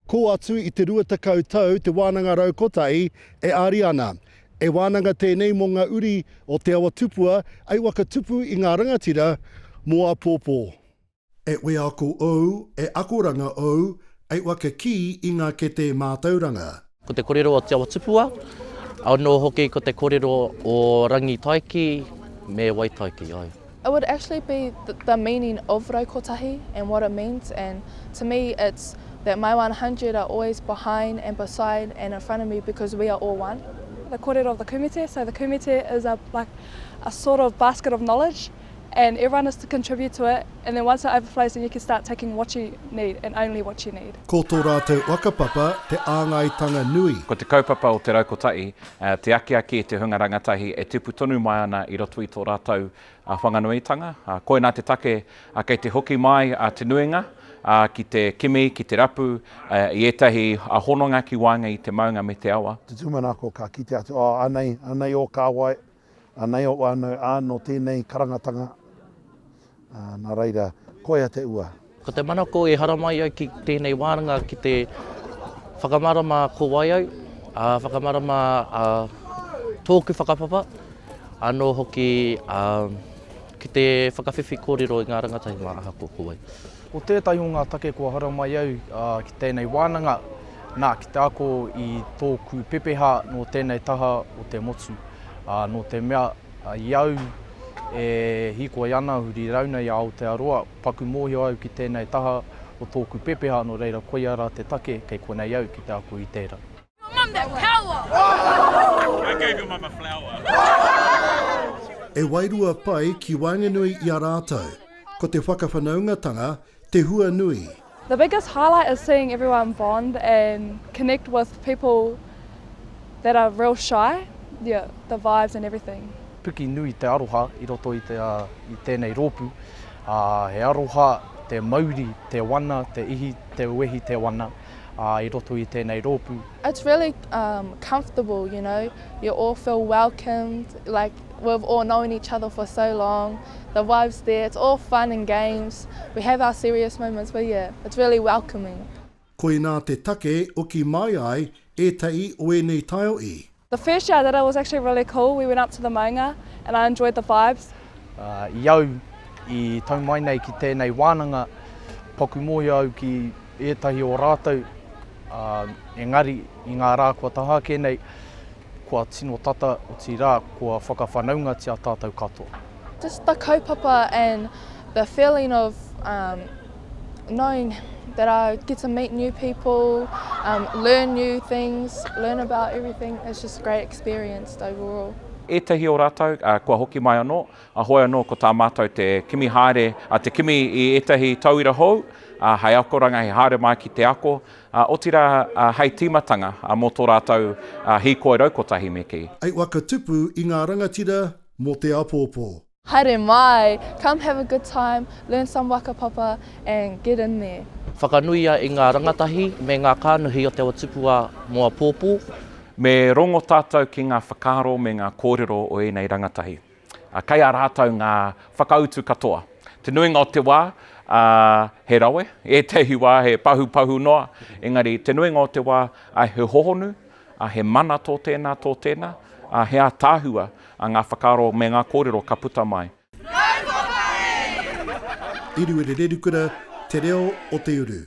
Ko atu I te 20 tau te wānanga Raukotahi e ari ana. E wānanga tēnei mō ngā uri o Te Awatupuai ai waka tupu I ngā rangatira mō a pōpō. E wea ako au, e akoranga au, ai waka ki I ngā kete mātauranga. Ko te kōrero o Te Awatupuai, anō hoki ko te kōrero o rangatahi me waitaiki ai. It would actually be the meaning of Raukotahi and what it means, and to me it's that my 100 are always behind and beside and in front of me because we are all one. The kōrero of the kumite, so the kumite is a sort of basket of knowledge and everyone is to contribute to it, and then once it overflows then you can start taking what you need and only what you need. Ko tō rātou whakapapa te āngaitanga nui. Ko te kaupapa o te Raukotahi, te ake te hunga rangatahi e tupu tonu mai ana I roto I tō rātou whanganuitanga. Koe nā te take kei te hoki mai te nuinga, ki te kimi, ki te rapu, I etahi hononga ki wānanga I te maunga me te awa. Te tūmanako ka kite atu, anei o kāwai, anei o wānau, no tēnei karangatanga. Nā reira, koia te ua. Ko te manako e haramai au ki tēnei wānanga ki te whakamarama ko wai au, whakamarama tōku whakapapa, anō hoki ki te whakawhiwhi kōrero I ngā rangatahi mā aha ko wai. Ko tētai o ngā take kua haramai au ki tēnei wānanga, nā ki te ako I tōku pepeha no tēnei taha o te motu. No te mea I au e hikoa I ana huri rauna I Aotearoa, paku mōhio au ki tēnei taha o tōku pepeha no reira Koia rā te take kei konei au ki te ako I tērā. Mum, that power! I gave your mum a flower. E wairua pai ki Whanganui I a rātou. Ko te whakawhanaungatanga te hua nui. The biggest highlight is seeing everyone bond and connect with people that are real shy, the vibes and everything. Piki nui te aroha I roto I tēnei rōpū. He aroha, te mauri, te wana, te ihi, te uehi, te wana. I roto I tēnei rōpū. It's really comfortable, you know. You all feel welcomed, like we've all known each other for so long. The vibe's there, it's all fun and games. We have our serious moments, but yeah, it's really welcoming. Koe nā te take o ki mai ai e tai o e nei taio I. The first year I did it was actually really cool. We went up to the maunga and I enjoyed the vibes. I au I tau mai nei ki tēnei wānanga, paku mōhi au ki ētahi o rātou, engari I ngā rā kua taha kēnei, kua tino tata o ti rā, kua whakawhanaunga tia tātou katoa. Just the kaupapa and the feeling of knowing that I get to meet new people, learn new things, learn about everything. It's just a great experience overall. Ētahi o rātou, kua hoki mai anō, hoi anō ko tā mātou te kimi haere, te kimi I ētahi tauira hou, hei akoranga he haere mai ki te ako, o tira hei tīmatanga mō tō rātou hīkoi Raukotahi me ki. Ai waka tupu I ngā rangatira mō te apōpō. Haere mai, come have a good time, learn some whakapapa and get in there. Whakanuia I ngā rangatahi me ngā kānuhi o Te Awatupuai mō a pōpō. Me rongo tātou ki ngā whakaro me ngā kōrero o nei rangatahi. Kei a rātou ngā whakautu katoa. Te nuinga o te wā, he rawe, e tehi wā he pahu noa. Engari, te nuinga o te wā, he hōhonu, he mana tō tēnā, he a tāhua ngā whakaro me ngā kōrero ka puta mai. Raukotahi! Eruera Rerekura, te reo o Te Uru.